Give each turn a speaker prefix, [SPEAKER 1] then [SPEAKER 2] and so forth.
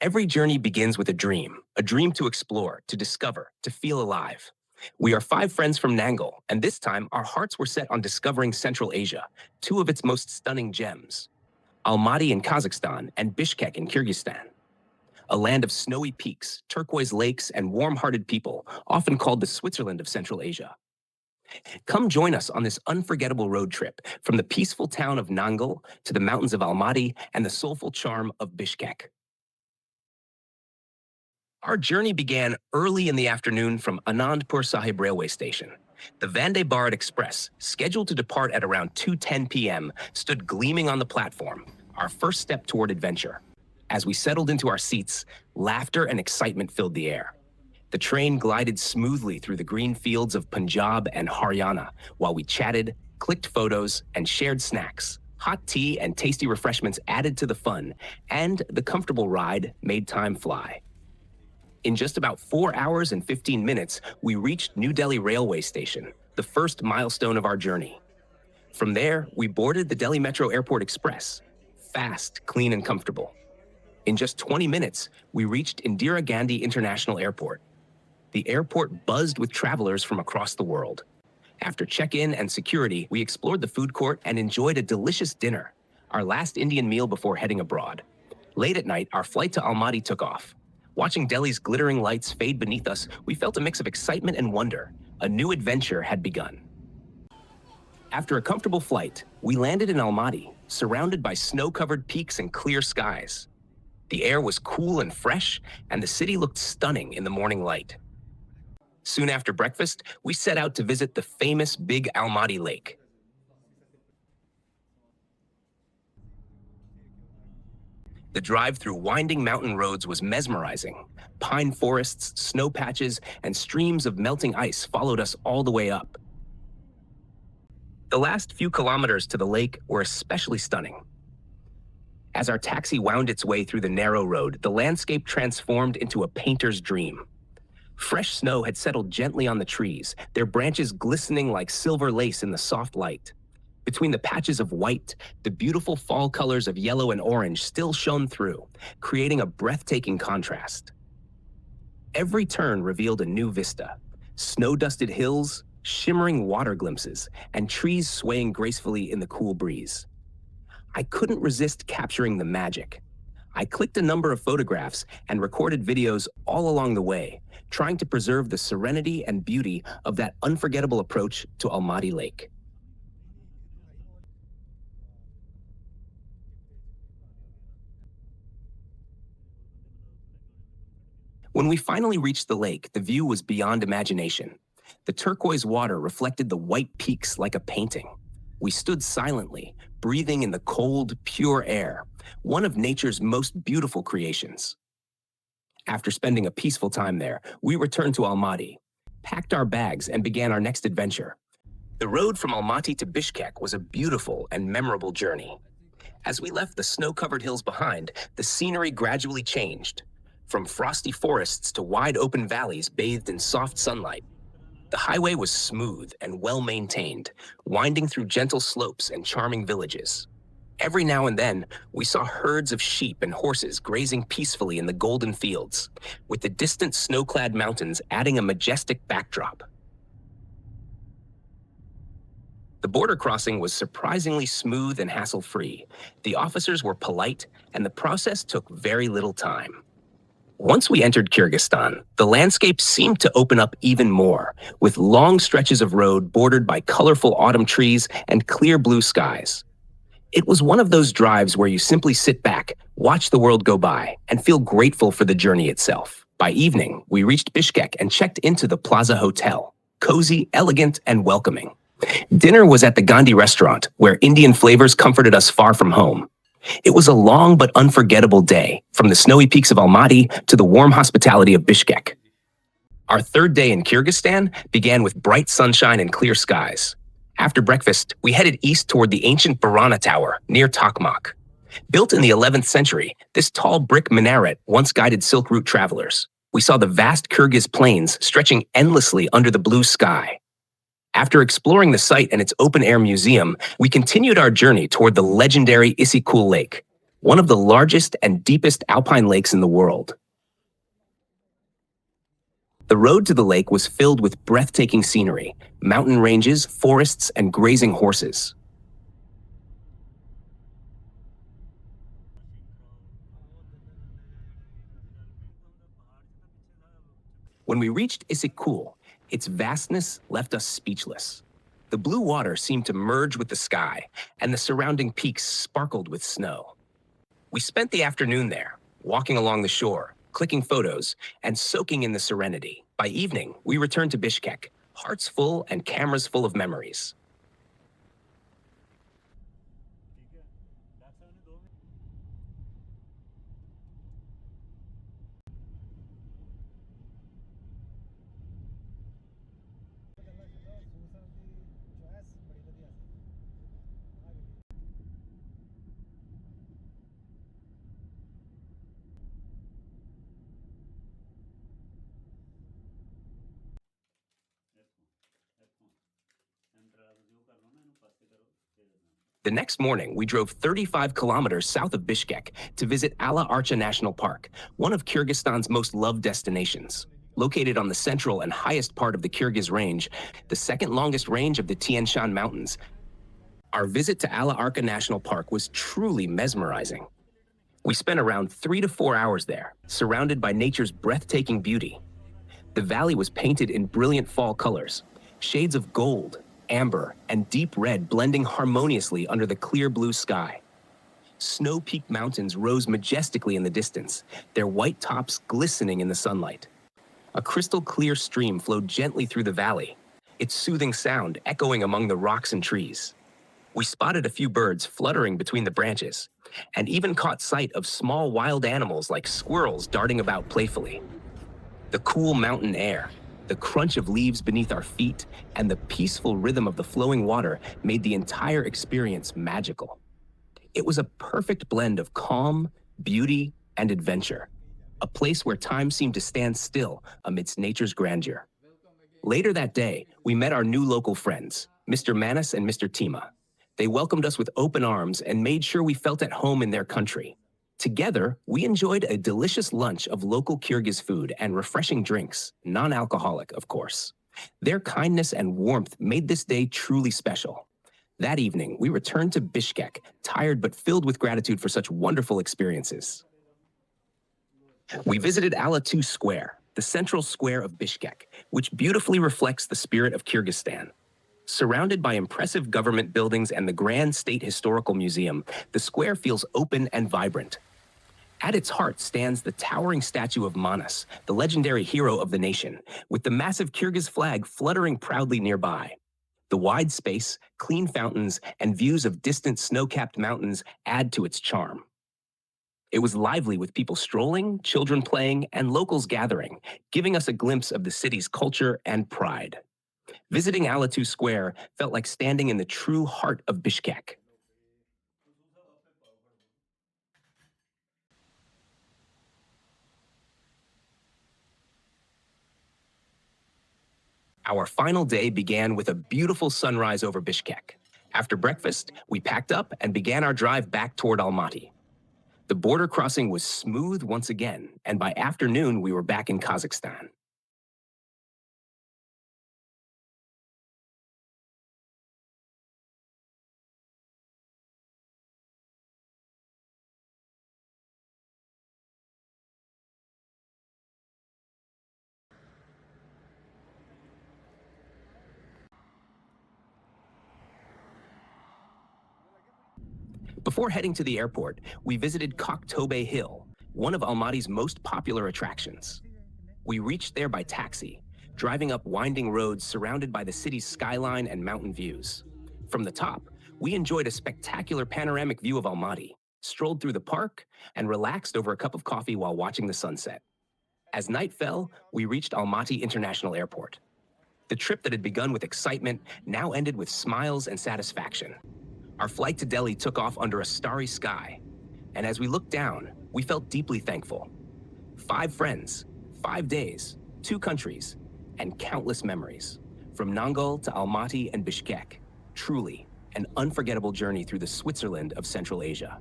[SPEAKER 1] Every journey begins with a dream to explore, to discover, to feel alive. We are five friends from Nangal, and this time our hearts were set on discovering Central Asia, two of its most stunning gems, Almaty in Kazakhstan and Bishkek in Kyrgyzstan. A land of snowy peaks, turquoise lakes, and warm-hearted people, often called the Switzerland of Central Asia. Come join us on this unforgettable road trip from the peaceful town of Nangal to the mountains of Almaty and the soulful charm of Bishkek. Our journey began early in the afternoon from Anandpur Sahib railway station. The Vande Bharat Express, scheduled to depart at around 2:10 p.m., stood gleaming on the platform, our first step toward adventure. As we settled into our seats, laughter and excitement filled the air. The train glided smoothly through the green fields of Punjab and Haryana while we chatted, clicked photos, and shared snacks. Hot tea and tasty refreshments added to the fun, and the comfortable ride made time fly. In just about 4 hours and 15 minutes, we reached New Delhi railway station, the first milestone of our journey. From there, we boarded the Delhi Metro Airport Express, fast, clean, and comfortable. In just 20 minutes, we reached Indira Gandhi International Airport. The airport buzzed with travelers from across the world. After check-in and security, we explored the food court and enjoyed a delicious dinner, our last Indian meal before heading abroad. Late at night, our flight to Almaty took off. Watching Delhi's glittering lights fade beneath us, we felt a mix of excitement and wonder. A new adventure had begun. After a comfortable flight, we landed in Almaty, surrounded by snow-covered peaks and clear skies. The air was cool and fresh, and the city looked stunning in the morning light. Soon after breakfast, we set out to visit the famous Big Almaty Lake. The drive through winding mountain roads was mesmerizing. Pine forests, snow patches, and streams of melting ice followed us all the way up. The last few kilometers to the lake were especially stunning. As our taxi wound its way through the narrow road, the landscape transformed into a painter's dream. Fresh snow had settled gently on the trees, their branches glistening like silver lace in the soft light. Between the patches of white, the beautiful fall colors of yellow and orange still shone through, creating a breathtaking contrast. Every turn revealed a new vista: snow-dusted hills, shimmering water glimpses, and trees swaying gracefully in the cool breeze. I couldn't resist capturing the magic. I clicked a number of photographs and recorded videos all along the way, trying to preserve the serenity and beauty of that unforgettable approach to Almaty Lake. When we finally reached the lake, the view was beyond imagination. The turquoise water reflected the white peaks like a painting. We stood silently, breathing in the cold, pure air, one of nature's most beautiful creations. After spending a peaceful time there, we returned to Almaty, packed our bags, and began our next adventure. The road from Almaty to Bishkek was a beautiful and memorable journey. As we left the snow-covered hills behind, the scenery gradually changed, from frosty forests to wide open valleys bathed in soft sunlight. The highway was smooth and well-maintained, winding through gentle slopes and charming villages. Every now and then, we saw herds of sheep and horses grazing peacefully in the golden fields, with the distant snow-clad mountains adding a majestic backdrop. The border crossing was surprisingly smooth and hassle-free. The officers were polite, and the process took very little time. Once we entered Kyrgyzstan, the landscape seemed to open up even more, with long stretches of road bordered by colorful autumn trees and clear blue skies. It was one of those drives where you simply sit back, watch the world go by, and feel grateful for the journey itself. By evening, we reached Bishkek and checked into the Plaza Hotel, cozy, elegant, and welcoming. Dinner was at the Gandhi restaurant, where Indian flavors comforted us far from home. It was a long but unforgettable day, from the snowy peaks of Almaty to the warm hospitality of Bishkek. Our third day in Kyrgyzstan began with bright sunshine and clear skies. After breakfast, we headed east toward the ancient Burana Tower near Tokmak. Built in the 11th century, this tall brick minaret once guided Silk Route travelers. We saw the vast Kyrgyz plains stretching endlessly under the blue sky. After exploring the site and its open-air museum, we continued our journey toward the legendary Issyk-Kul Lake. one of the largest and deepest alpine lakes in the world. The road to the lake was filled with breathtaking scenery, mountain ranges, forests, and grazing horses. When we reached Issyk-Kul, its vastness left us speechless. The blue water seemed to merge with the sky, and the surrounding peaks sparkled with snow. We spent the afternoon there, walking along the shore, clicking photos, and soaking in the serenity. By evening, we returned to Bishkek, hearts full and cameras full of memories. The next morning, we drove 35 kilometers south of Bishkek to visit Ala-Archa National Park, one of Kyrgyzstan's most loved destinations. Located on the central and highest part of the Kyrgyz Range, the second longest range of the Tian Shan Mountains, our visit to Ala-Archa National Park was truly mesmerizing. We spent around 3 to 4 hours there, surrounded by nature's breathtaking beauty. The valley was painted in brilliant fall colors, shades of gold, amber, and deep red blending harmoniously under the clear blue sky. Snow-peaked mountains rose majestically in the distance, their white tops glistening in the sunlight. A crystal-clear stream flowed gently through the valley, its soothing sound echoing among the rocks and trees. We spotted a few birds fluttering between the branches, and even caught sight of small wild animals like squirrels darting about playfully. The cool mountain air, the crunch of leaves beneath our feet, and the peaceful rhythm of the flowing water made the entire experience magical. It was a perfect blend of calm, beauty, and adventure, a place where time seemed to stand still amidst nature's grandeur. Later that day, we met our new local friends, Mr. Manas and Mr. Tima. They welcomed us with open arms and made sure we felt at home in their country. Together, we enjoyed a delicious lunch of local Kyrgyz food and refreshing drinks, non-alcoholic, of course. Their kindness and warmth made this day truly special. That evening, we returned to Bishkek, tired but filled with gratitude for such wonderful experiences. We visited Alatu Square, the central square of Bishkek, which beautifully reflects the spirit of Kyrgyzstan. Surrounded by impressive government buildings and the Grand State Historical Museum, the square feels open and vibrant. At its heart stands the towering statue of Manas, the legendary hero of the nation, with the massive Kyrgyz flag fluttering proudly nearby. The wide space, clean fountains, and views of distant snow-capped mountains add to its charm. It was lively with people strolling, children playing, and locals gathering, giving us a glimpse of the city's culture and pride. Visiting Alatu Square felt like standing in the true heart of Bishkek. Our final day began with a beautiful sunrise over Bishkek. After breakfast, we packed up and began our drive back toward Almaty. The border crossing was smooth once again, and by afternoon, we were back in Kazakhstan. Before heading to the airport, we visited Koktobay Hill, one of Almaty's most popular attractions. We reached there by taxi, driving up winding roads surrounded by the city's skyline and mountain views. From the top, we enjoyed a spectacular panoramic view of Almaty, strolled through the park, and relaxed over a cup of coffee while watching the sunset. As night fell, we reached Almaty International Airport. The trip that had begun with excitement now ended with smiles and satisfaction. Our flight to Delhi took off under a starry sky, and as we looked down, we felt deeply thankful. 5 friends, 5 days, 2 countries, and countless memories. From Nangal to Almaty and Bishkek, truly an unforgettable journey through the Switzerland of Central Asia.